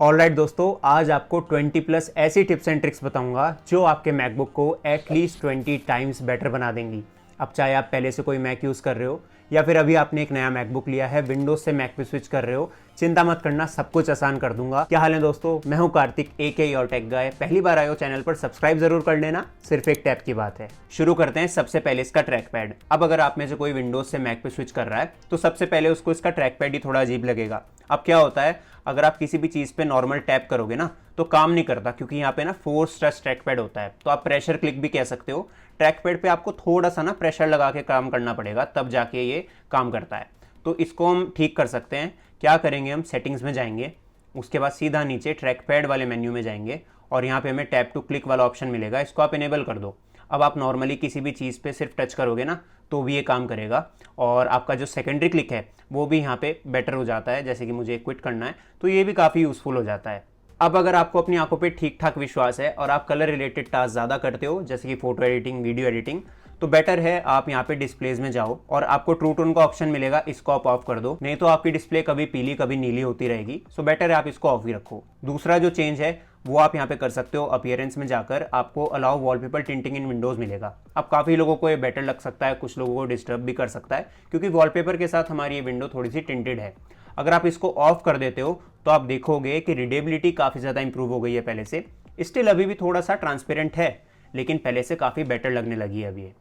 Alright दोस्तों, आज आपको 20 प्लस ऐसी टिप्स एंड ट्रिक्स बताऊंगा जो आपके मैकबुक को एटलीस्ट 20 टाइम्स बेटर बना देंगी। अब चाहे आप पहले से कोई मैक यूज़ कर रहे हो या फिर अभी आपने एक नया मैकबुक लिया है, विंडोज से मैक पे स्विच कर रहे हो, चिंता मत करना, सब कुछ आसान कर दूंगा। क्या हाल है दोस्तों, मैं हूं कार्तिक AK योर टेक गाय। पहली बार आए हो चैनल पर, सब्सक्राइब जरूर कर लेना, सिर्फ एक टैप की बात है। शुरू करते हैं सबसे पहले इसका ट्रैक पैड। अब अगर आप में से कोई विंडोज से मैक पे स्विच कर रहा है तो सबसे पहले उसको इसका ट्रैक पैड ही थोड़ा अजीब लगेगा। अब क्या होता है, अगर आप किसी भी चीज़ पे नॉर्मल टैप करोगे ना तो काम नहीं करता, क्योंकि यहाँ पे ना फोर्स टच ट्रैक पैड होता है। तो आप प्रेशर क्लिक भी कह सकते हो। ट्रैक पैड पे आपको थोड़ा सा ना प्रेशर लगा के काम करना पड़ेगा, तब जाके ये काम करता है। तो इसको हम ठीक कर सकते हैं। क्या करेंगे, हम सेटिंग्स में जाएंगे, उसके बाद सीधा नीचे ट्रैक पैड वाले मेन्यू में जाएंगे और यहाँ पे हमें टैप टू क्लिक वाला ऑप्शन मिलेगा, इसको आप इनेबल कर दो। अब आप नॉर्मली किसी भी चीज़ पे सिर्फ टच करोगे ना तो भी ये काम करेगा, और आपका जो सेकेंडरी क्लिक है वो भी यहाँ पे बेटर हो जाता है। जैसे कि मुझे क्विट करना है तो ये भी काफ़ी यूज़फुल हो जाता है। अब अगर आपको अपनी आंखों पे ठीक ठाक विश्वास है और आप कलर रिलेटेड टास्क ज़्यादा करते हो, जैसे कि फोटो एडिटिंग, वीडियो एडिटिंग, तो बेटर है आप यहाँ पे डिस्प्लेज में जाओ और आपको ट्रू टोन का ऑप्शन मिलेगा, इसको आप ऑफ कर दो, नहीं तो आपकी डिस्प्ले कभी पीली कभी नीली होती रहेगी। सो बेटर है आप इसको ऑफ ही रखो। दूसरा जो चेंज है वो आप यहाँ पे कर सकते हो, अपीयरेंस में जाकर आपको अलाउ वॉलपेपर टिंटिंग इन विंडोज मिलेगा। अब काफ़ी लोगों को ये बेटर लग सकता है, कुछ लोगों को डिस्टर्ब भी कर सकता है, क्योंकि वॉलपेपर के साथ हमारी ये विंडो थोड़ी सी टिंटेड है। अगर आप इसको ऑफ कर देते हो तो आप देखोगे कि रीडेबिलिटी काफ़ी ज़्यादा इंप्रूव हो गई है पहले से। स्टिल अभी भी थोड़ा सा ट्रांसपेरेंट है, लेकिन पहले से काफ़ी बेटर लगने लगी है अभी ये।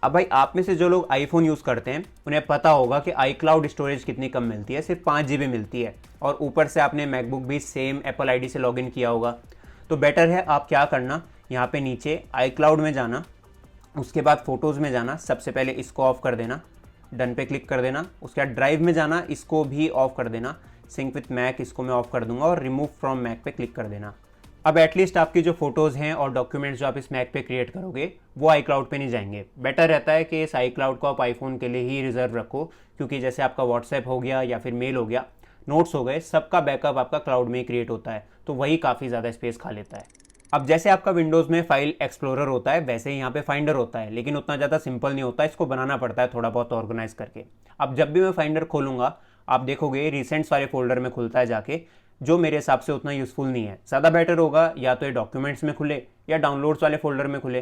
अब भाई, आप में से जो लोग आईफोन यूज़ करते हैं उन्हें पता होगा कि iCloud स्टोरेज कितनी कम मिलती है, सिर्फ 5 GB मिलती है, और ऊपर से आपने मैकबुक भी सेम एप्पल आईडी से लॉगिन किया होगा। तो बेटर है आप क्या करना, यहाँ पे नीचे iCloud में जाना, उसके बाद फोटोज़ में जाना, सबसे पहले इसको ऑफ कर देना, डन पे क्लिक कर देना। उसके बाद ड्राइव में जाना, इसको भी ऑफ कर देना, सिंक विथ मैक इसको मैं ऑफ कर दूंगा, और रिमूव फ्रॉम मैक पे क्लिक कर देना। अब एटलीस्ट आपकी जो फोटोज़ हैं और डॉक्यूमेंट्स जो आप इस मैक पे क्रिएट करोगे वो iCloud पे नहीं जाएंगे। बेटर रहता है कि इस iCloud को आप आईफोन के लिए ही रिजर्व रखो, क्योंकि जैसे आपका व्हाट्सएप हो गया या फिर मेल हो गया, नोट्स हो गए, सबका बैकअप आपका क्लाउड में ही क्रिएट होता है, तो वही काफ़ी ज़्यादा स्पेस खा लेता है। अब जैसे आपका विंडोज़ में फाइल एक्सप्लोरर होता है, वैसे ही यहाँ पे फाइंडर होता है, लेकिन उतना ज़्यादा सिंपल नहीं होता, इसको बनाना पड़ता है थोड़ा बहुत ऑर्गेनाइज करके। अब जब भी मैं फाइंडर खोलूँगा आप देखोगे रिसेंट्स वाले फोल्डर में खुलता है जाके, जो मेरे हिसाब से उतना यूज़फुल नहीं है। ज़्यादा बेटर होगा या तो ये डॉक्यूमेंट्स में खुले या डाउनलोड्स वाले फोल्डर में खुले।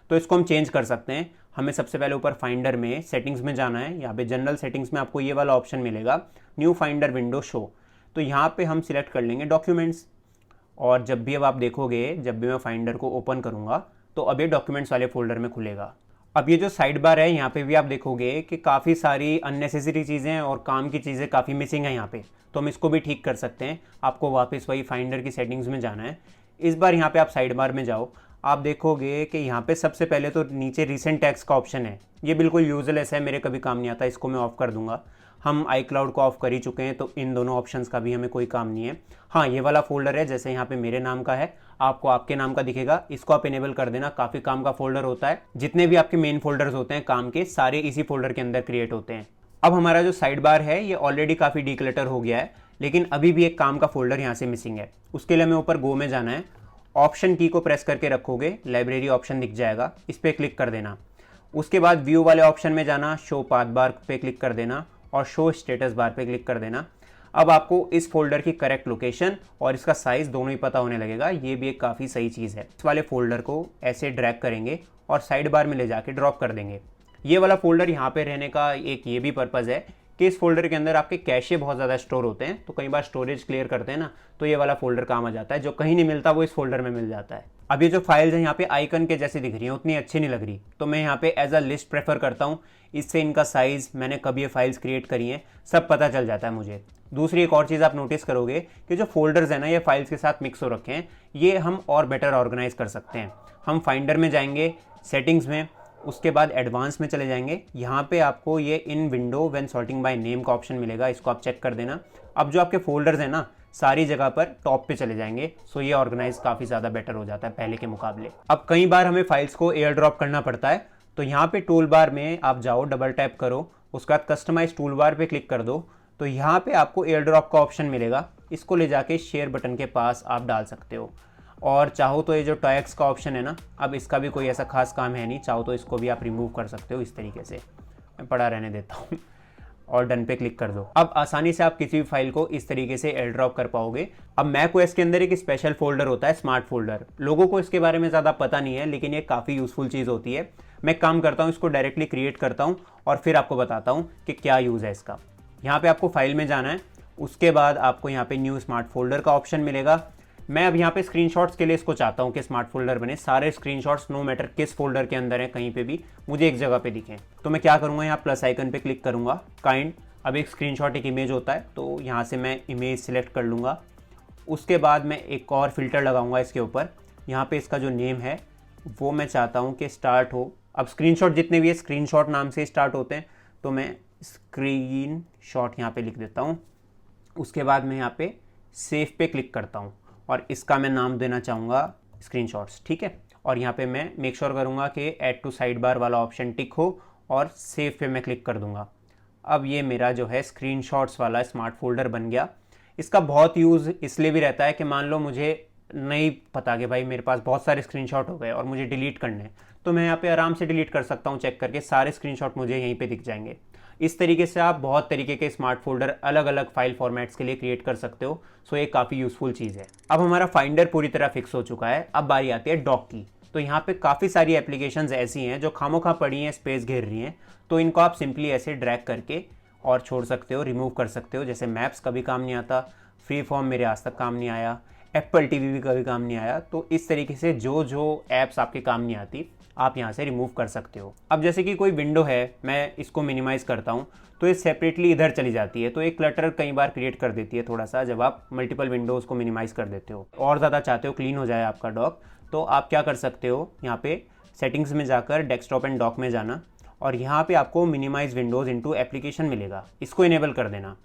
तो इसको हम चेंज कर सकते हैं। हमें सबसे पहले ऊपर फाइंडर में सेटिंग्स में जाना है, यहाँ पे जनरल सेटिंग्स में आपको ये वाला ऑप्शन मिलेगा, न्यू फाइंडर विंडो शो। तो यहाँ पे हम सिलेक्ट कर लेंगे डॉक्यूमेंट्स, और जब भी अब आप देखोगे, जब भी मैं फाइंडर को ओपन करूँगा तो अब ये डॉक्यूमेंट्स वाले फोल्डर में खुलेगा। अब ये जो साइड बार है यहाँ पे भी आप देखोगे कि काफ़ी सारी अननेसेसरी चीज़ें और काम की चीज़ें काफ़ी मिसिंग है यहाँ पे, तो हम इसको भी ठीक कर सकते हैं। आपको वापस वही फाइंडर की सेटिंग्स में जाना है। इस बार यहाँ पे आप साइड बार में जाओ, आप देखोगे कि यहाँ पे सबसे पहले तो नीचे रिसेंट टैग्स का ऑप्शन है, ये बिल्कुल यूजलेस है, मेरे कभी काम नहीं आता, इसको मैं ऑफ़ कर दूंगा। हम iCloud को ऑफ़ कर ही चुके हैं, तो इन दोनों ऑप्शंस का भी हमें कोई काम नहीं है। हाँ, ये वाला फोल्डर है, जैसे यहाँ पे मेरे नाम का है, आपको आपके नाम का दिखेगा, इसको आप इनेबल कर देना। काफ़ी काम का फोल्डर होता है, जितने भी आपके मेन फोल्डर्स होते हैं काम के, सारे इसी फोल्डर के अंदर क्रिएट होते हैं। अब हमारा जो साइड बार है ये ऑलरेडी काफ़ी डिक्लटर हो गया है, लेकिन अभी भी एक काम का फोल्डर यहाँ से मिसिंग है। उसके लिए हमें ऊपर गो में जाना है, ऑप्शन की को प्रेस करके रखोगे, लाइब्रेरी ऑप्शन दिख जाएगा, इस पर क्लिक कर देना। उसके बाद व्यू वाले ऑप्शन में जाना, शो पाथ बार पे क्लिक कर देना और शो स्टेटस बार पे क्लिक कर देना। अब आपको इस फोल्डर की करेक्ट लोकेशन और इसका साइज़ दोनों ही पता होने लगेगा, ये भी एक काफ़ी सही चीज़ है। इस वाले फोल्डर को ऐसे ड्रैग करेंगे और साइड बार में ले जाके ड्रॉप कर देंगे। ये वाला फोल्डर यहाँ पे रहने का एक ये भी पर्पज़ है कि इस फोल्डर के अंदर आपके कैशे बहुत ज़्यादा स्टोर होते हैं, तो कई बार स्टोरेज क्लियर करते हैं ना, तो ये वाला फोल्डर काम आ जाता है। जो कहीं नहीं मिलता वो इस फोल्डर में मिल जाता है। अब ये जो फाइल्स हैं यहाँ पे आइकन के जैसी दिख रही हैं, उतनी अच्छी नहीं लग रही, तो मैं यहाँ पे एज अ लिस्ट प्रेफर करता हूँ। इससे इनका साइज़, मैंने कब ये फाइल्स क्रिएट करी हैं, सब पता चल जाता है मुझे। दूसरी एक और चीज़ आप नोटिस करोगे कि जो फोल्डर्स हैं ना, ये फाइल्स के साथ मिक्स हो रखे हैं, ये हम और बेटर ऑर्गेनाइज कर सकते हैं। हम फाइंडर में जाएंगे, सेटिंग्स में, उसके बाद एडवांस में चले जाएंगे। यहाँ पे आपको ये इन window when sorting by name का ऑप्शन मिलेगा, इसको आप चेक कर देना। अब जो आपके फोल्डर्स हैं ना, सारी जगह पर टॉप पे चले जाएंगे, सो ये ऑर्गेनाइज काफ़ी ज़्यादा बेटर हो जाता है पहले के मुकाबले। अब कई बार हमें फाइल्स को एयर ड्रॉप करना पड़ता है, तो यहाँ पे टूल बार में आप जाओ, डबल टैप करो, उसके बाद कस्टमाइज टूल बार पे क्लिक कर दो, तो यहाँ पे आपको एयर ड्रॉप का ऑप्शन मिलेगा, इसको ले जाके शेयर बटन के पास आप डाल सकते हो। और चाहो तो ये जो टैग्स का ऑप्शन है ना, अब इसका भी कोई ऐसा खास काम है नहीं, चाहो तो इसको भी आप रिमूव कर सकते हो इस तरीके से। मैं पड़ा रहने देता हूँ। और डन पे क्लिक कर दो। अब आसानी से आप किसी भी फाइल को इस तरीके से एयर ड्रॉप कर पाओगे। अब मैकओएस के अंदर एक स्पेशल फोल्डर होता है स्मार्ट फोल्डर, लोगों को इसके बारे में ज़्यादा पता नहीं है, लेकिन ये काफ़ी यूजफुल चीज़ होती है। मैं काम करता हूँ, इसको डायरेक्टली क्रिएट करता हूँ और फिर आपको बताता हूँ कि क्या यूज़ है इसका। यहाँ पे आपको फाइल में जाना है, उसके बाद आपको यहाँ पे न्यू स्मार्ट फोल्डर का ऑप्शन मिलेगा। मैं अब यहाँ पे स्क्रीनशॉट्स के लिए इसको चाहता हूँ कि स्मार्ट फोल्डर बने, सारे स्क्रीनशॉट्स नो मैटर किस फोल्डर के अंदर है कहीं पे भी मुझे एक जगह पे दिखें। तो मैं क्या करूँगा, यहाँ प्लस आइकन पे क्लिक करूँगा, काइंड। अब एक स्क्रीनशॉट एक इमेज होता है, तो यहाँ से मैं इमेज सिलेक्ट कर लूँगा। उसके बाद मैं एक और फिल्टर लगाऊंगा इसके ऊपर। यहाँ पे इसका जो नेम है वो मैं चाहता हूँ कि स्टार्ट हो, अब स्क्रीनशॉट जितने भी है स्क्रीनशॉट नाम से स्टार्ट होते हैं, तो मैं स्क्रीन शॉट यहाँ पे लिख देता हूँ। उसके बाद मैं यहाँ पे सेव पे क्लिक करता हूँ और इसका मैं नाम देना चाहूँगा स्क्रीनशॉट्स, ठीक है। और यहाँ पे मैं मेक श्योर करूँगा कि ऐड टू साइड बार वाला ऑप्शन टिक हो और सेव पे मैं क्लिक कर दूँगा। अब ये मेरा जो है स्क्रीनशॉट्स वाला स्मार्ट फोल्डर बन गया। इसका बहुत यूज़ इसलिए भी रहता है कि मान लो मुझे नहीं पता कि भाई मेरे पास बहुत सारे स्क्रीनशॉट हो गए और मुझे डिलीट करने हैं, तो मैं यहाँ पे आराम से डिलीट कर सकता हूँ, चेक करके सारे स्क्रीनशॉट मुझे यहीं पे दिख जाएंगे। इस तरीके से आप बहुत तरीके के स्मार्ट फोल्डर अलग अलग फाइल फॉर्मेट्स के लिए क्रिएट कर सकते हो। सो ये काफ़ी यूजफुल चीज़ है। अब हमारा फाइंडर पूरी तरह फिक्स हो चुका है, अब बारी आती है डॉक की। तो यहाँ पे काफ़ी सारी एप्लीकेशंस ऐसी हैं जो खामोखा पड़ी हैं, स्पेस घेर रही हैं, तो इनको आप सिंपली ऐसे ड्रैग करके और छोड़ सकते हो, रिमूव कर सकते हो। जैसे मैप्स कभी काम नहीं आता, फ्री फॉर्म मेरे आज तक काम नहीं आया, एप्पल टीवी भी कभी काम नहीं आया। तो इस तरीके से जो जो ऐप्स आपके काम नहीं आती आप यहाँ से रिमूव कर सकते हो। अब जैसे कि कोई विंडो है, मैं इसको मिनिमाइज़ करता हूँ तो ये सेपरेटली इधर चली जाती है, तो एक क्लटर कई बार क्रिएट कर देती है थोड़ा सा जब आप मल्टीपल विंडोज़ को मिनिमाइज़ कर देते हो। और ज़्यादा चाहते हो क्लीन हो जाए आपका डॉक, तो आप क्या कर सकते हो, यहाँ पे सेटिंग्स में जाकर डेस्कटॉप एंड डॉक में जाना और यहाँ पे आपको मिनिमाइज विंडोज़ इनटू एप्लीकेशन मिलेगा, इसको इनेबल कर देना।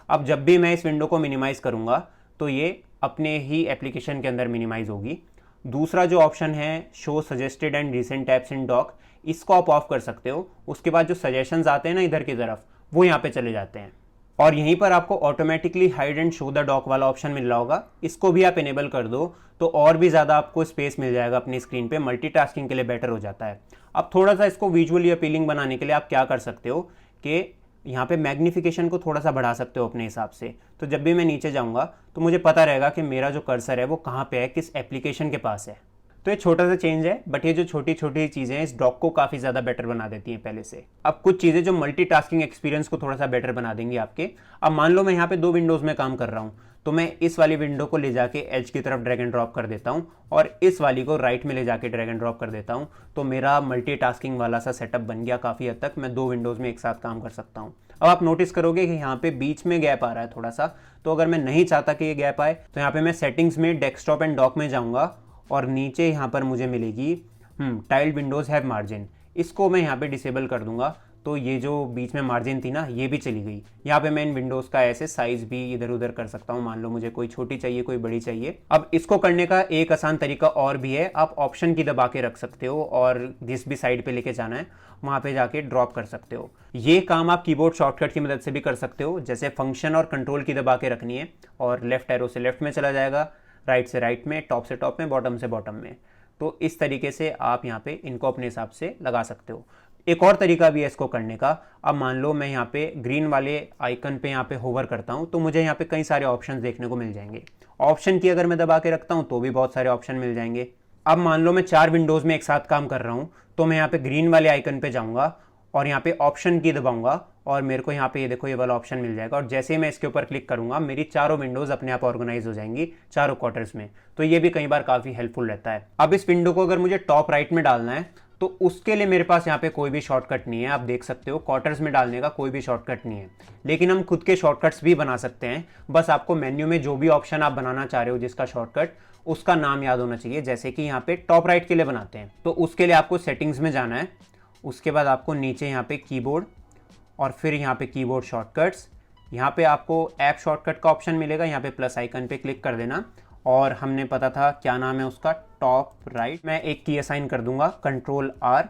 अब जब भी मैं इस विंडो को मिनिमाइज़ करूँगा तो ये अपने ही एप्लीकेशन के अंदर मिनिमाइज़ होगी। दूसरा जो ऑप्शन है show suggested and recent tabs in dock, इसको आप ऑफ कर सकते हो। उसके बाद जो सजेशंस आते हैं ना इधर की तरफ, वो यहाँ पे चले जाते हैं। और यहीं पर आपको automatically hide and show the dock वाला ऑप्शन मिल रहा होगा, इसको भी आप इनेबल कर दो तो और भी ज़्यादा आपको स्पेस मिल जाएगा अपनी स्क्रीन पे, मल्टीटास्किंग के लिए बेटर हो जाता है। अब थोड़ा सा इसको विजुअली अपीलिंग बनाने के लिए आप क्या कर सकते हो कि यहाँ पे मैग्निफिकेशन को थोड़ा सा बढ़ा सकते हो अपने हिसाब से। तो जब भी मैं नीचे जाऊँगा तो मुझे पता रहेगा कि मेरा जो कर्सर है वो कहाँ पे है, किस एप्लीकेशन के पास है। तो ये छोटा सा चेंज है, बट ये जो छोटी छोटी चीज़ें हैं इस डॉक को काफ़ी ज़्यादा बेटर बना देती हैं पहले से। अब कुछ चीज़ें जो मल्टीटास्किंग एक्सपीरियंस को थोड़ा सा बेटर बना देंगी आपके। अब मान लो मैं यहाँ पे 2 विंडोज़ में काम कर रहा हूँ, तो मैं इस वाली विंडो को ले जाके एज की तरफ ड्रैग एंड ड्रॉप कर देता हूँ और इस वाली को राइट में ले जाके ड्रैग एंड ड्रॉप कर देता हूँ, तो मेरा मल्टीटास्किंग वाला सा सेटअप बन गया काफ़ी हद तक। मैं 2 विंडोज़ में एक साथ काम कर सकता हूँ। अब आप नोटिस करोगे कि यहाँ पे बीच में गैप आ रहा है थोड़ा सा, तो अगर मैं नहीं चाहता कि ये गैप आए तो यहाँ पे मैं सेटिंग्स में डेस्कटॉप एंड डॉक में जाऊँगा और नीचे यहाँ पर मुझे मिलेगी टाइल्ड विंडोज़ हैव मार्जिन, इसको मैं यहाँ पे डिसेबल कर दूंगा। तो ये जो बीच में मार्जिन थी ना ये भी चली गई। यहाँ पे मैं इन विंडोज़ का ऐसे साइज़ भी इधर उधर कर सकता हूँ, मान लो मुझे कोई छोटी चाहिए कोई बड़ी चाहिए। अब इसको करने का एक आसान तरीका और भी है, आप ऑप्शन की दबा के रख सकते हो और जिस भी साइड पे लेके जाना है वहाँ पे जाके ड्रॉप कर सकते हो। ये काम आप कीबोर्ड शॉर्टकट की मदद से भी कर सकते हो, जैसे फंक्शन और कंट्रोल की दबा के रखनी है और लेफ्ट एरो से लेफ्ट में चला जाएगा, राइट से राइट में, टॉप से टॉप में, बॉटम से बॉटम में। तो इस तरीके से आप यहाँ पे इनको अपने हिसाब से लगा सकते हो। एक और तरीका भी है इसको करने का। अब मान लो मैं यहाँ पे ग्रीन वाले आइकन पे यहाँ पे होवर करता हूँ तो मुझे यहाँ पे कई सारे ऑप्शन देखने को मिल जाएंगे। ऑप्शन की अगर मैं दबा के रखता हूँ तो भी बहुत सारे ऑप्शन मिल जाएंगे। अब मान लो मैं 4 विंडोज़ में एक साथ काम कर रहा हूँ, तो मैं यहाँ पे ग्रीन वाले आइकन पे जाऊँगा और यहाँ पे ऑप्शन की दबाऊंगा और मेरे को यहाँ पे ये देखो ये वाला ऑप्शन मिल जाएगा। और जैसे ही मैं इसके ऊपर क्लिक करूंगा मेरी चारों विंडोज़ अपने आप ऑर्गेनाइज हो जाएंगी चारों क्वार्टर्स में। तो ये भी कई बार काफ़ी हेल्पफुल रहता है। अब इस विंडो को अगर मुझे टॉप राइट में डालना है तो उसके लिए मेरे पास यहाँ पे कोई भी शॉर्टकट नहीं है। आप देख सकते हो क्वार्टर्स में डालने का कोई भी शॉर्टकट नहीं है, लेकिन हम खुद के शॉर्टकट्स भी बना सकते हैं। बस आपको मेन्यू में जो भी ऑप्शन आप बनाना चाह रहे हो जिसका शॉर्टकट, उसका नाम याद होना चाहिए। जैसे कि यहाँ पे टॉप राइट के लिए बनाते हैं तो उसके लिए आपको सेटिंग्स में जाना है, उसके बाद आपको नीचे यहाँ पे कीबोर्ड और फिर यहाँ पे कीबोर्ड शॉर्टकट्स, यहाँ पे आपको ऐप शॉर्टकट का ऑप्शन मिलेगा, यहाँ पे प्लस आइकन पे क्लिक कर देना। और हमने पता था क्या नाम है उसका, टॉप राइट। मैं एक की असाइन कर दूंगा कंट्रोल R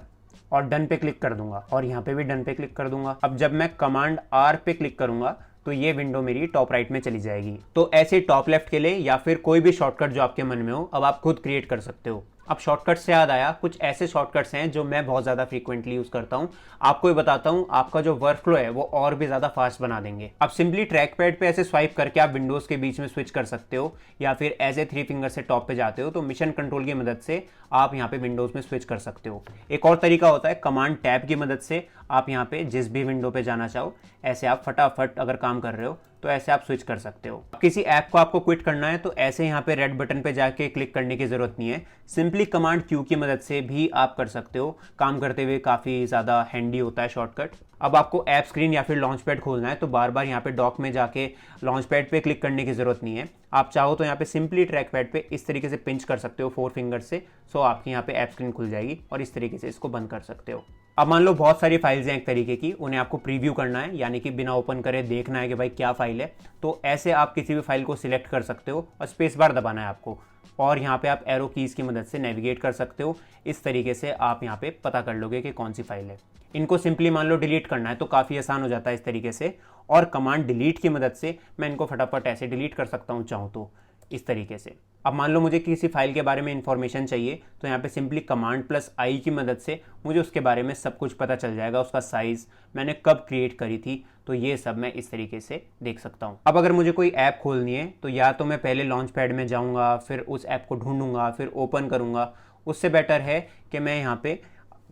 और डन पे क्लिक कर दूंगा और यहाँ पे भी डन पे क्लिक कर दूंगा। अब जब मैं कमांड R पे क्लिक करूंगा तो ये विंडो मेरी टॉप राइट में चली जाएगी। तो ऐसे टॉप लेफ्ट के लिए या फिर कोई भी शॉर्टकट जो आपके मन में हो अब आप खुद क्रिएट कर सकते हो। अब शॉर्टकट से याद आया, कुछ ऐसे शॉर्टकट्स हैं जो मैं बहुत ज़्यादा फ्रीक्वेंटली यूज़ करता हूँ, आपको ही बताता हूँ, आपका जो वर्क फ्लो है वो और भी ज़्यादा फास्ट बना देंगे। अब सिंपली ट्रैक पैड पर ऐसे स्वाइप करके आप विंडोज़ के बीच में स्विच कर सकते हो, या फिर एज ए 3 फिंगर से टॉप पे जाते हो तो मिशन कंट्रोल की मदद से आप यहाँ पे विंडोज़ में स्विच कर सकते हो। एक और तरीका होता है कमांड टैब की मदद से आप यहाँ पे जिस भी विंडो पे जाना चाहो, ऐसे आप फटाफट अगर काम कर रहे हो तो ऐसे आप स्विच कर सकते हो। किसी ऐप को आपको क्विट करना है तो ऐसे यहाँ पे रेड बटन पे जाके क्लिक करने की जरूरत नहीं है, सिंपली कमांड क्यू की मदद से भी आप कर सकते हो। काम करते हुए काफ़ी ज़्यादा हैंडी होता है शॉर्टकट। अब आपको ऐप स्क्रीन या फिर लॉन्च पैड खोलना है तो बार बार यहाँ पे डॉक में जाके लॉन्च पैड पे क्लिक करने की ज़रूरत नहीं है। आप चाहो तो यहाँ पे सिंपली ट्रैक पैड पे इस तरीके से पिंच कर सकते हो 4 फिंगर से, सो आपकी यहाँ पे ऐप स्क्रीन खुल जाएगी और इस तरीके से इसको बंद कर सकते हो। अब मान लो बहुत सारी फाइल्स हैं एक तरीके की, उन्हें आपको प्रीव्यू करना है, यानी कि बिना ओपन करे देखना है कि भाई क्या फाइल है, तो ऐसे आप किसी भी फाइल को सिलेक्ट कर सकते हो और स्पेस बार दबाना है आपको, और यहाँ पे आप एरो कीज़ की मदद से नेविगेट कर सकते हो। इस तरीके से आप यहाँ पे पता कर लोगे कि कौन सी फाइल है। इनको सिंपली मान लो डिलीट करना है तो काफ़ी आसान हो जाता है इस तरीके से, और कमांड डिलीट की मदद से मैं इनको फटाफट ऐसे डिलीट कर सकता हूँ चाहूँ तो, इस तरीके से। अब मान लो मुझे किसी फाइल के बारे में इंफॉर्मेशन चाहिए तो यहाँ पे सिंपली कमांड प्लस आई की मदद से मुझे उसके बारे में सब कुछ पता चल जाएगा, उसका साइज़, मैंने कब क्रिएट करी थी, तो ये सब मैं इस तरीके से देख सकता हूँ। अब अगर मुझे कोई ऐप खोलनी है तो या तो मैं पहले लॉन्च पैड में जाऊँगा, फिर उस ऐप को ढूंढूंगा, फिर ओपन करूँगा। उससे बेटर है कि मैं यहाँ पे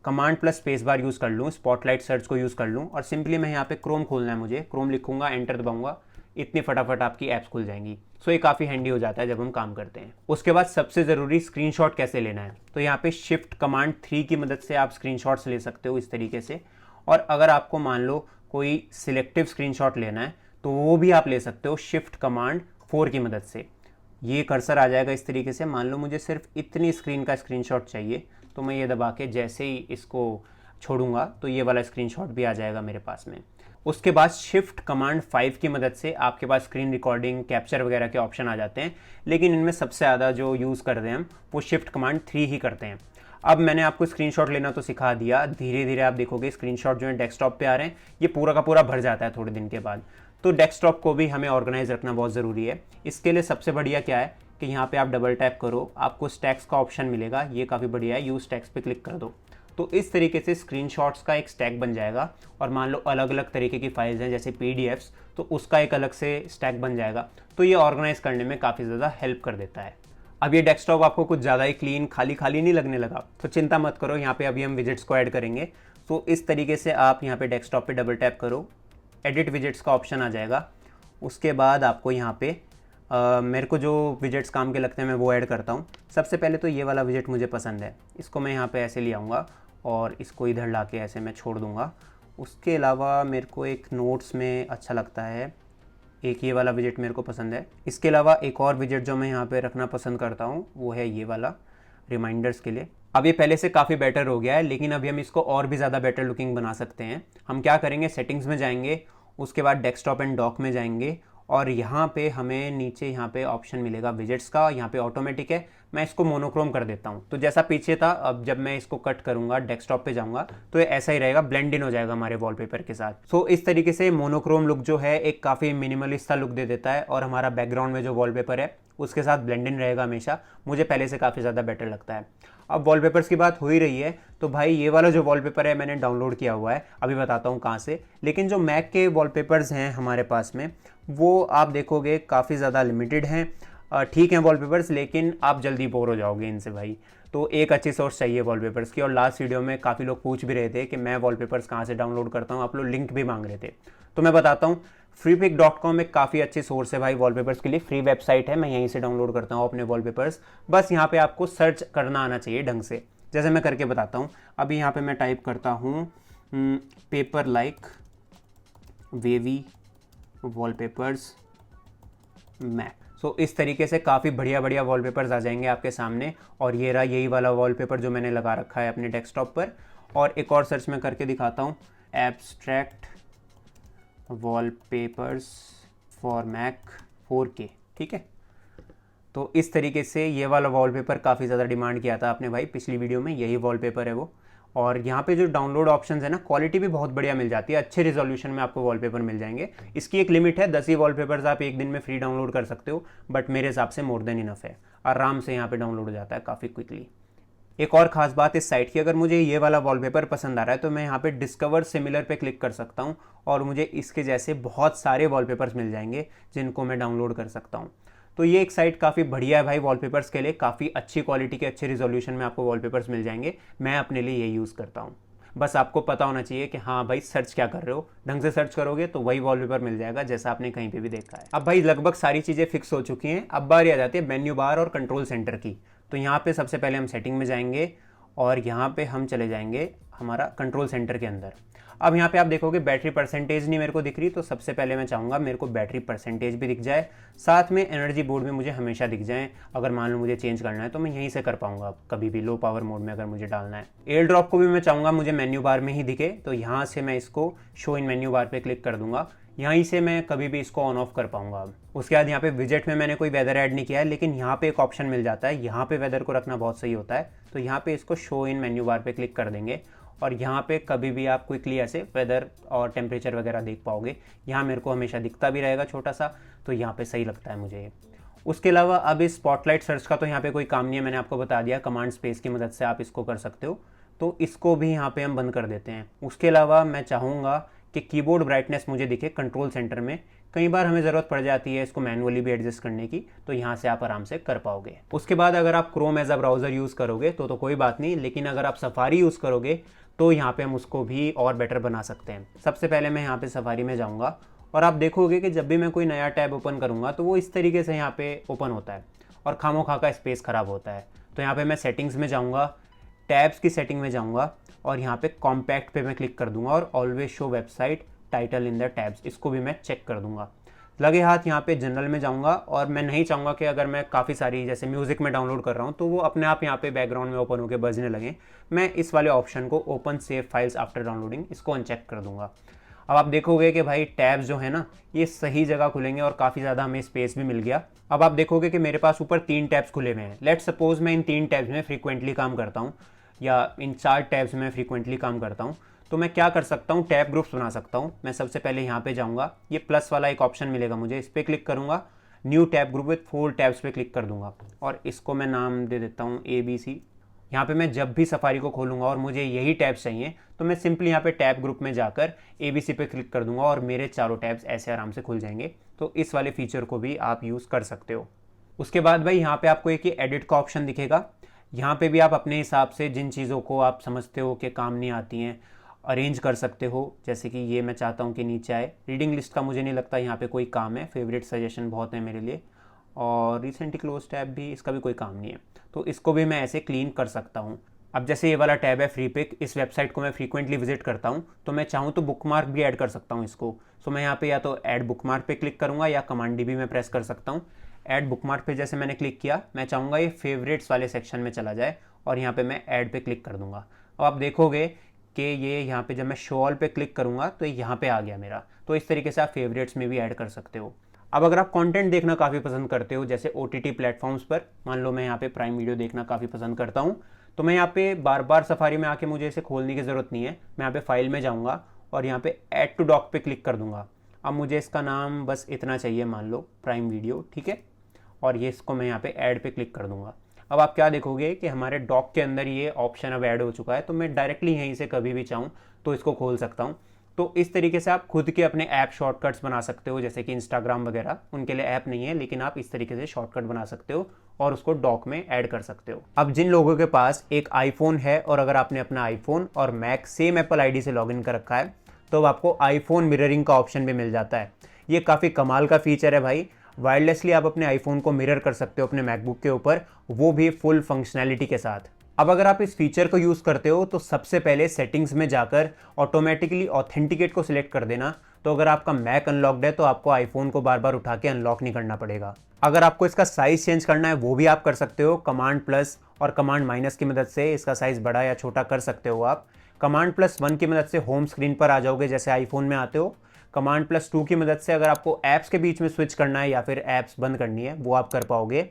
command plus space bar use कर लूँ, स्पॉटलाइट सर्च को यूज़ कर लूँ, और सिंपली मैं यहाँ पे क्रोम खोलना है मुझे, क्रोम लिखूंगा, एंटर दबाऊंगा, इतनी फटाफट आपकी ऐप्स खुल जाएंगी। सो ये काफ़ी हैंडी हो जाता है जब हम काम करते हैं। उसके बाद सबसे ज़रूरी स्क्रीनशॉट कैसे लेना है, तो यहाँ पे शिफ्ट कमांड 3 की मदद से आप स्क्रीनशॉट्स ले सकते हो इस तरीके से। और अगर आपको मान लो कोई सिलेक्टिव स्क्रीनशॉट लेना है तो वो भी आप ले सकते हो शिफ्ट कमांड 4 की मदद से। ये कर्सर आ जाएगा इस तरीके से, मान लो मुझे सिर्फ इतनी स्क्रीन का स्क्रीनशॉट चाहिए तो मैं ये दबा के जैसे ही इसको छोड़ूंगा तो ये वाला स्क्रीनशॉट भी आ जाएगा मेरे पास में। उसके बाद शिफ्ट कमांड 5 की मदद से आपके पास स्क्रीन रिकॉर्डिंग, कैप्चर वगैरह के ऑप्शन आ जाते हैं, लेकिन इनमें सबसे ज़्यादा जो यूज़ करते हैं हम वो शिफ्ट कमांड 3 ही करते हैं। अब मैंने आपको स्क्रीनशॉट लेना तो सिखा दिया, धीरे धीरे आप देखोगे स्क्रीनशॉट जो है डेस्कटॉप पे आ रहे हैं, ये पूरा का पूरा भर जाता है थोड़े दिन के बाद। तो डेस्कटॉप को भी हमें ऑर्गेनाइज रखना बहुत ज़रूरी है। इसके लिए सबसे बढ़िया क्या है कि यहाँ पे आप डबल टैप करो, आपको स्टैक्स का ऑप्शन मिलेगा, ये काफ़ी बढ़िया है, यूज स्टैक्स पे क्लिक कर दो तो इस तरीके से स्क्रीनशॉट्स का एक स्टैक बन जाएगा। और मान लो अलग अलग तरीके की फाइल्स हैं जैसे पीडीएफ्स, तो उसका एक अलग से स्टैक बन जाएगा, तो ये ऑर्गेनाइज करने में काफ़ी ज़्यादा हेल्प कर देता है। अब ये डेस्कटॉप आपको कुछ ज़्यादा ही क्लीन, खाली खाली नहीं लगने लगा तो चिंता मत करो, यहाँ पे अभी हम विजेट्स को ऐड करेंगे। तो इस तरीके से आप यहाँ पे डेस्कटॉप पे डबल टैप करो, एडिट विजेट्स का ऑप्शन आ जाएगा। उसके बाद आपको यहाँ पे मेरे को जो विजेट्स काम के लगते हैं मैं वो ऐड करता हूँ। सबसे पहले तो ये वाला विजेट मुझे पसंद है, इसको मैं यहाँ पे ऐसे ले आऊँगा और इसको इधर ला के ऐसे मैं छोड़ दूँगा। उसके अलावा मेरे को एक नोट्स में अच्छा लगता है, एक ये वाला विजेट मेरे को पसंद है। इसके अलावा एक और विजेट जो मैं यहाँ पे रखना पसंद करता हूँ वो है ये वाला, रिमाइंडर्स के लिए। अब ये पहले से काफ़ी बेटर हो गया है, लेकिन अभी हम इसको और भी ज़्यादा बेटर लुकिंग बना सकते हैं। हम क्या करेंगे, सेटिंग्स में जाएंगे, उसके बाद डेस्कटॉप एंड डॉक में जाएंगे, और यहाँ पे हमें नीचे यहाँ पे ऑप्शन मिलेगा विजेट्स का, यहाँ पे ऑटोमेटिक है, मैं इसको मोनोक्रोम कर देता हूँ। तो जैसा पीछे था, अब जब मैं इसको कट करूँगा, डेस्कटॉप पे जाऊँगा तो ये ऐसा ही रहेगा, ब्लेंड इन हो जाएगा हमारे वॉलपेपर के साथ। सो इस तरीके से मोनोक्रोम लुक जो है एक काफ़ी मिनिमलिस्ट सा लुक दे देता है, और हमारा बैकग्राउंड में जो वॉलपेपर है उसके साथ ब्लेंड इन रहेगा हमेशा। मुझे पहले से काफ़ी ज़्यादा बेटर लगता है। अब वॉलपेपर्स की बात हो ही रही है तो भाई ये वाला जो वॉलपेपर है मैंने डाउनलोड किया हुआ है, अभी बताता हूँ कहाँ से। लेकिन जो मैक के वॉलपेपर्स हैं हमारे पास में वो आप देखोगे काफ़ी ज़्यादा लिमिटेड हैं। ठीक है वॉलपेपर्स, लेकिन आप जल्दी बोर हो जाओगे इनसे भाई। तो एक अच्छी सोर्स चाहिए वॉलपेपर्स की, और लास्ट वीडियो में काफ़ी लोग पूछ भी रहे थे कि मैं वॉलपेपर्स कहाँ से डाउनलोड करता हूँ, आप लोग लिंक भी मांग रहे थे। तो मैं बताता हूँ, freepik.com एक काफ़ी अच्छी सोर्स है भाई वॉलपेपर्स के लिए, फ्री वेबसाइट है, मैं यहीं से डाउनलोड करता हूँ अपने वॉलपेपर्स। बस यहाँ पे आपको सर्च करना आना चाहिए ढंग से, जैसे मैं करके बताता हूँ। अभी यहाँ पे मैं टाइप करता हूँ paper like wavy wallpapers Mac. So इस तरीके से काफ़ी बढ़िया बढ़िया वॉलपेपर्स आ जाएंगे आपके सामने, और ये रहा यही वाला वॉलपेपर जो मैंने लगा रखा है अपने डेस्कटॉप पर। और एक और सर्च में करके दिखाता हूँ, abstract wallpapers for Mac 4K, ठीक है। तो इस तरीके से ये वाला वॉलपेपर काफ़ी ज़्यादा डिमांड किया था आपने भाई पिछली वीडियो में, यही वॉलपेपर है वो। और यहाँ पे जो डाउनलोड ऑप्शंस है ना, क्वालिटी भी बहुत बढ़िया मिल जाती है, अच्छे रिजोल्यूशन में आपको वॉलपेपर मिल जाएंगे। इसकी एक लिमिट है, 10 ही वॉलपेपर्स आप एक दिन में फ्री डाउनलोड कर सकते हो, बट मेरे हिसाब से मोर देन इनफ है, आराम से यहाँ पे डाउनलोड हो जाता है काफ़ी क्विकली। एक और ख़ास बात इस साइट की, अगर मुझे ये वाला वॉलपेपर पसंद आ रहा है तो मैं यहाँ पे डिस्कवर सिमिलर पे क्लिक कर सकता हूँ और मुझे इसके जैसे बहुत सारे वॉलपेपर्स मिल जाएंगे जिनको मैं डाउनलोड कर सकता हूँ। तो ये एक साइट काफ़ी बढ़िया है भाई वॉलपेपर्स के लिए, काफ़ी अच्छी क्वालिटी के अच्छे रिजोल्यूशन में आपको वॉलपेपर्स मिल जाएंगे। मैं अपने लिए ये यूज़ करता हूँ। बस आपको पता होना चाहिए कि हाँ भाई सर्च क्या कर रहे हो, ढंग से सर्च करोगे तो वही वॉलपेपर मिल जाएगा जैसा आपने कहीं पे भी देखा है। अब भाई लगभग सारी चीज़ें फिक्स हो चुकी हैं, अब बारी आ जाती है मेन्यू बार और कंट्रोल सेंटर की। तो यहाँ पे सबसे पहले हम सेटिंग में जाएंगे और यहाँ पे हम चले जाएंगे हमारा कंट्रोल सेंटर के अंदर। अब यहाँ पे आप देखोगे बैटरी परसेंटेज नहीं मेरे को दिख रही, तो सबसे पहले मैं चाहूँगा मेरे को बैटरी परसेंटेज भी दिख जाए, साथ में एनर्जी बोर्ड में मुझे हमेशा दिख जाए। अगर मान लो मुझे चेंज करना है तो मैं यहीं से कर पाऊंगा, कभी भी लो पावर मोड में अगर मुझे डालना है। एयर ड्रॉप को भी मैं चाहूँगा मुझे मेन्यू बार में ही दिखे, तो यहाँ से मैं इसको शो इन मेन्यू बार पर क्लिक कर दूंगा, यहीं से मैं कभी भी इसको ऑन ऑफ कर पाऊंगा। अब उसके बाद यहाँ पे विजेट में मैंने कोई वेदर ऐड नहीं किया है, लेकिन यहाँ पे एक ऑप्शन मिल जाता है, यहाँ पे वेदर को रखना बहुत सही होता है। तो यहाँ पे इसको शो इन मेन्यू बार पे क्लिक कर देंगे और यहाँ पे कभी भी आप क्विकली ऐसे वेदर और टेम्परेचर वगैरह देख पाओगे। यहाँ मेरे को हमेशा दिखता भी रहेगा छोटा सा, तो यहाँ पे सही लगता है मुझे। उसके अलावा अब इस स्पॉटलाइट सर्च का तो यहाँ पे कोई काम नहीं है, मैंने आपको बता दिया, कमांड स्पेस की मदद से आप इसको कर सकते हो। तो इसको भी यहाँ पे हम बंद कर देते हैं। उसके अलावा मैं चाहूँगा कि कीबोर्ड ब्राइटनेस मुझे दिखे कंट्रोल सेंटर में। कई बार हमें ज़रूरत पड़ जाती है इसको मैनुअली भी एडजस्ट करने की, तो यहाँ से आप आराम से कर पाओगे। उसके बाद अगर आप Chrome as a browser use करोगे तो कोई बात नहीं, लेकिन अगर आप सफारी यूज़ करोगे तो यहाँ पे हम उसको भी और बेटर बना सकते हैं। सबसे पहले मैं यहाँ पे सफारी में जाऊँगा और आप देखोगे कि जब भी मैं कोई नया टैब ओपन करूँगा तो वो इस तरीके से यहाँ पे ओपन होता है और खामोखा का स्पेस ख़राब होता है। तो यहाँ पे मैं सेटिंग्स में जाऊँगा, टैब्स की सेटिंग में जाऊँगा और यहाँ पे कॉम्पैक्ट पे मैं क्लिक कर दूंगा और always show website title in the tabs, इसको भी मैं चेक कर दूंगा। लगे हाथ यहाँ पे जनरल में जाऊँगा और मैं नहीं चाहूँगा कि अगर मैं काफ़ी सारी जैसे म्यूज़िक में डाउनलोड कर रहा हूँ तो वो अपने आप यहाँ पे बैकग्राउंड में ओपन होकर बजने लगे। मैं इस वाले ऑप्शन को open save files after downloading, इसको अनचेक कर दूंगा। अब आप देखोगे कि भाई टैब्स जो है ना ये सही जगह खुलेंगे और काफ़ी ज़्यादा हमें स्पेस भी मिल गया। अब आप देखोगे कि मेरे पास ऊपर 3 टैब्स खुले हुए हैं। लेट्स सपोज मैं इन 3 टैब्स में फ्रीक्वेंटली काम करता हूँ या इन 4 टैब्स में फ्रीक्वेंटली काम करता हूँ, तो मैं क्या कर सकता हूँ, टैब ग्रुप्स बना सकता हूँ। मैं सबसे पहले यहाँ पे जाऊँगा, ये प्लस वाला एक ऑप्शन मिलेगा मुझे, इस पर क्लिक करूँगा, new tab group with 4 tabs पे क्लिक कर दूंगा और इसको मैं नाम दे देता हूँ ABC। यहाँ पे मैं जब भी सफारी को खोलूँगा और मुझे यही टैब्स चाहिए तो मैं सिंपली यहाँ पे टैब ग्रुप में जाकर ABC पे क्लिक कर दूंगा और मेरे चारों टैब्स ऐसे आराम से खुल जाएंगे। तो इस वाले फीचर को भी आप यूज़ कर सकते हो। उसके बाद भाई यहाँ पे आपको एक एडिट का ऑप्शन दिखेगा, यहाँ पे भी आप अपने हिसाब से जिन चीज़ों को आप समझते हो कि काम नहीं आती हैं अरेंज कर सकते हो। जैसे कि ये मैं चाहता हूँ कि नीचे आए, रीडिंग लिस्ट का मुझे नहीं लगता यहाँ पे कोई काम है, फेवरेट सजेशन बहुत है मेरे लिए, और रिसेंटली क्लोज टैब भी, इसका भी कोई काम नहीं है, तो इसको भी मैं ऐसे क्लीन कर सकता हूँ। अब जैसे ये वाला टैब है फ्री पिक, इस वेबसाइट को मैं फ्रीक्वेंटली विजिट करता हूँ तो मैं चाहूँ तो बुकमार्क भी ऐड कर सकता हूँ इसको। सो मैं यहाँ पे या तो ऐड बुकमार्क पे क्लिक करूँगा या कमांड डी भी मैं प्रेस कर सकता हूँ। ऐड बुकमार्क पे जैसे मैंने क्लिक किया, मैं चाहूँगा ये फेवरेट्स वाले सेक्शन में चला जाए और यहाँ पे मैं ऐड पे क्लिक कर दूंगा। अब आप देखोगे कि ये यहाँ पे जब मैं शो ऑल पे क्लिक करूँगा तो यहाँ पे आ गया मेरा। तो इस तरीके से आप फेवरेट्स में भी ऐड कर सकते हो। अब अगर आप कंटेंट देखना काफ़ी पसंद करते हो जैसे OTT प्लेटफॉर्म्स पर, मान लो मैं यहाँ पे प्राइम वीडियो देखना काफ़ी पसंद करता हूँ, तो मैं यहाँ पे बार बार सफारी में आके मुझे इसे खोलने की ज़रूरत नहीं है। मैं यहाँ पे फाइल में जाऊँगा और यहाँ पे ऐड टू डॉक पे क्लिक कर दूंगा। अब मुझे इसका नाम बस इतना चाहिए, मान लो प्राइम वीडियो, ठीक है, और ये इसको मैं यहाँ पे ऐड पे क्लिक कर दूंगा। अब आप क्या देखोगे कि हमारे डॉक के अंदर ये ऑप्शन अब ऐड हो चुका है, तो मैं डायरेक्टली यहीं से कभी भी चाहूँ तो इसको खोल सकता हूँ। तो इस तरीके से आप खुद के अपने ऐप शॉर्टकट्स बना सकते हो, जैसे कि इंस्टाग्राम वगैरह, उनके लिए ऐप नहीं है लेकिन आप इस तरीके से शॉर्टकट बना सकते हो और उसको डॉक में ऐड कर सकते हो। अब जिन लोगों के पास एक आईफोन है और अगर आपने अपना आईफोन और मैक सेम एप्पल आईडी से लॉगिन कर रखा है तो आपको आईफोन मिररिंग का ऑप्शन भी मिल जाता है। ये काफ़ी कमाल का फीचर है भाई। वायरलेसली आप अपने आईफोन को मिरर कर सकते हो अपने मैकबुक के ऊपर, वो भी फुल फंक्शनैलिटी के साथ। अब अगर आप इस फीचर को यूज़ करते हो तो सबसे पहले सेटिंग्स में जाकर ऑटोमेटिकली ऑथेंटिकेट को सिलेक्ट कर देना। तो अगर आपका मैक अनलॉक्ड है तो आपको आईफोन को बार बार उठा के अनलॉक नहीं करना पड़ेगा। अगर आपको इसका साइज़ चेंज करना है वो भी आप कर सकते हो, कमांड प्लस और कमांड माइनस की मदद से इसका साइज़ बड़ा या छोटा कर सकते हो आप। कमांड +1 की मदद से होम स्क्रीन पर आ जाओगे जैसे आईफोन में आते हो। कमांड +2 की मदद से अगर आपको ऐप्स के बीच में स्विच करना है या फिर ऐप्स बंद करनी है वो आप कर पाओगे।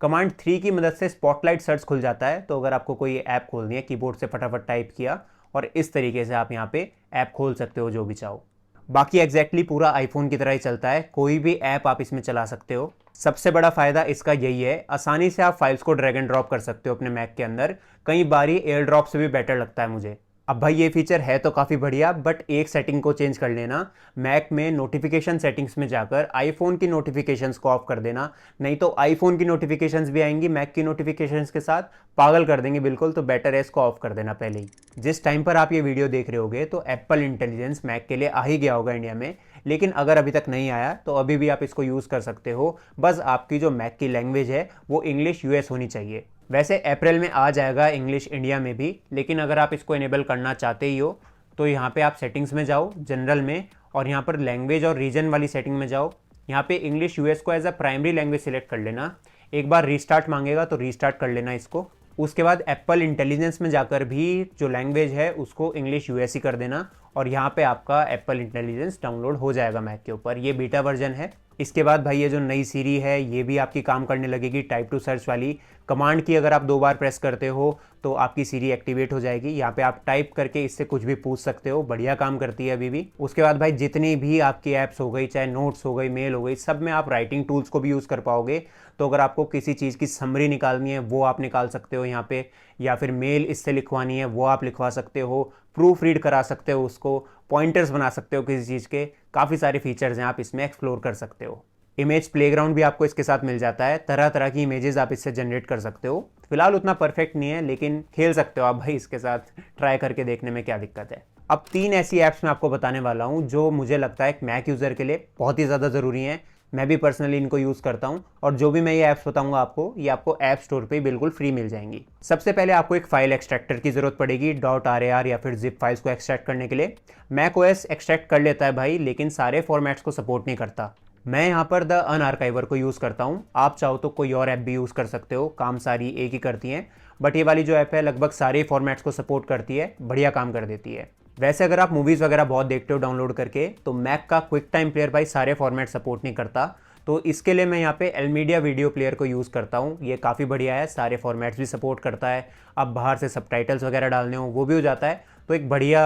कमांड 3 की मदद से स्पॉटलाइट सर्च खुल जाता है, तो अगर आपको कोई ऐप खोलनी है कीबोर्ड से फटाफट टाइप किया और इस तरीके से आप यहाँ पे ऐप खोल सकते हो जो भी चाहो। बाकी एग्जैक्टली पूरा आईफोन की तरह ही चलता है, कोई भी ऐप आप इसमें चला सकते हो। सबसे बड़ा फायदा इसका यही है, आसानी से आप फाइल्स को ड्रैग एंड ड्रॉप कर सकते हो अपने मैक के अंदर। कई बारी एयर ड्रॉप से भी बेटर लगता है मुझे। अब भाई ये फीचर है तो काफ़ी बढ़िया, बट एक सेटिंग को चेंज कर लेना। मैक में नोटिफिकेशन सेटिंग्स में जाकर आईफोन की नोटिफिकेशंस को ऑफ कर देना, नहीं तो आईफोन की नोटिफिकेशंस भी आएंगी मैक की नोटिफिकेशंस के साथ, पागल कर देंगे बिल्कुल। तो बेटर है इसको ऑफ कर देना पहले ही। जिस टाइम पर आप ये वीडियो देख रहे होगे तो एप्पल इंटेलिजेंस मैक के लिए आ ही गया होगा इंडिया में, लेकिन अगर अभी तक नहीं आया तो अभी भी आप इसको यूज़ कर सकते हो। बस आपकी जो मैक की लैंग्वेज है वो इंग्लिश यूएस होनी चाहिए। वैसे अप्रैल में आ जाएगा इंग्लिश इंडिया में भी, लेकिन अगर आप इसको इनेबल करना चाहते ही हो तो यहाँ पे आप सेटिंग्स में जाओ, जनरल में, और यहाँ पर लैंग्वेज और रीजन वाली सेटिंग में जाओ। यहाँ पे इंग्लिश यूएस को as a primary language select कर लेना। एक बार रीस्टार्ट मांगेगा तो रीस्टार्ट कर लेना इसको। उसके बाद एप्पल इंटेलिजेंस में जाकर भी जो लैंग्वेज है उसको इंग्लिश यूएस ही कर देना, और यहाँ पे आपका एप्पल इंटेलिजेंस डाउनलोड हो जाएगा मैक के ऊपर। ये बीटा वर्जन है। इसके बाद भाई ये जो नई सीरी है ये भी आपकी काम करने लगेगी, टाइप टू सर्च वाली कमांड की अगर आप 2 बार प्रेस करते हो तो आपकी सीरी एक्टिवेट हो जाएगी। यहाँ पे आप टाइप करके इससे कुछ भी पूछ सकते हो, बढ़िया काम करती है अभी भी। उसके बाद भाई जितनी भी आपकी ऐप्स हो गई, चाहे नोट्स हो गई, मेल हो गई, सब में आप राइटिंग टूल्स को भी यूज़ कर पाओगे। तो अगर आपको किसी चीज़ की समरी निकालनी है वो आप निकाल सकते हो यहाँ पे, या फिर मेल इससे लिखवानी है वो आप लिखवा सकते हो, प्रूफ रीड करा सकते हो उसको, पॉइंटर्स बना सकते हो किसी चीज़ के। काफ़ी सारे फीचर्स हैं, आप इसमें एक्सप्लोर कर सकते हो। इमेज प्लेग्राउंड भी आपको इसके साथ मिल जाता है, तरह तरह की इमेजेस आप इससे जनरेट कर सकते हो। फिलहाल उतना परफेक्ट नहीं है लेकिन खेल सकते हो आप भाई इसके साथ, ट्राई करके देखने में क्या दिक्कत है। अब 3 ऐसी ऐप्स मैं आपको बताने वाला हूँ जो मुझे लगता है मैक यूज़र के लिए बहुत ही ज़्यादा ज़रूरी हैं। मैं भी पर्सनली इनको यूज़ करता हूँ, और जो भी मैं ये ऐप्स बताऊंगा आपको, ये आपको ऐप स्टोर पे बिल्कुल फ्री मिल जाएंगी। सबसे पहले आपको एक फाइल एक्सट्रैक्टर की ज़रूरत पड़ेगी, .rar या फिर जिप फाइल्स को एक्सट्रैक्ट करने के लिए। मैक ओएस एक्सट्रैक्ट कर लेता है भाई, लेकिन सारे फॉर्मेट्स को सपोर्ट नहीं करता। मैं यहाँ पर द अनआर्काइवर को यूज़ करता हूँ, आप चाहो तो कोई और ऐप भी यूज़ कर सकते हो, काम सारी एक ही करती हैं। बट ये वाली जो ऐप है लगभग सारे फॉर्मेट्स को सपोर्ट करती है, बढ़िया काम कर देती है। वैसे अगर आप मूवीज़ वगैरह बहुत देखते हो डाउनलोड करके, तो मैक का क्विक टाइम प्लेयर भाई सारे फॉर्मेट सपोर्ट नहीं करता। तो इसके लिए मैं यहाँ पे एलमीडिया वीडियो प्लेयर को यूज़ करता हूँ। ये काफ़ी बढ़िया है, सारे फॉर्मेट्स भी सपोर्ट करता है। अब बाहर से सबटाइटल्स वगैरह डालने हो वो भी हो जाता है। तो एक बढ़िया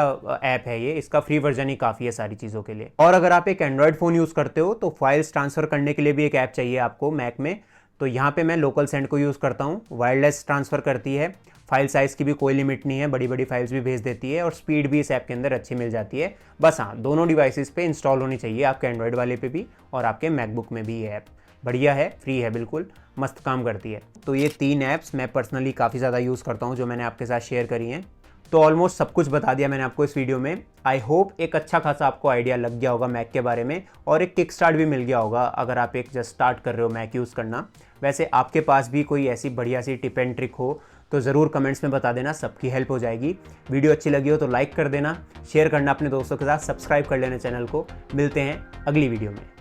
ऐप है ये, इसका फ्री वर्जन ही काफ़ी है सारी चीज़ों के लिए। और अगर आप एक एंड्रॉयड फ़ोन यूज़ करते हो तो फाइल्स ट्रांसफ़र करने के लिए भी एक ऐप चाहिए आपको मैक में। तो यहाँ पे मैं लोकल सेंड को यूज़ करता हूँ, वायरलेस ट्रांसफ़र करती है, फाइल साइज़ की भी कोई लिमिट नहीं है, बड़ी बड़ी फाइल्स भी भेज देती है, और स्पीड भी इस ऐप के अंदर अच्छी मिल जाती है। बस हाँ, दोनों डिवाइसेस पे इंस्टॉल होनी चाहिए, आपके एंड्रॉयड वाले पे भी और आपके मैकबुक में भी ये ऐप। बढ़िया है, फ्री है, बिल्कुल मस्त काम करती है। तो ये 3 ऐप्स मैं पर्सनली काफ़ी ज़्यादा यूज़ करता हूँ जो मैंने आपके साथ शेयर करी हैं। तो ऑलमोस्ट सब कुछ बता दिया मैंने आपको इस वीडियो में। आई होप एक अच्छा खासा आपको आइडिया लग गया होगा मैक के बारे में, और एक किक स्टार्ट भी मिल गया होगा अगर आप एक जस्ट स्टार्ट कर रहे हो मैक यूज़ करना। वैसे आपके पास भी कोई ऐसी बढ़िया सी टिप एंड ट्रिक हो तो ज़रूर कमेंट्स में बता देना, सबकी हेल्प हो जाएगी। वीडियो अच्छी लगी हो तो लाइक कर देना, शेयर करना अपने दोस्तों के साथ, सब्सक्राइब कर लेना चैनल को। मिलते हैं अगली वीडियो में।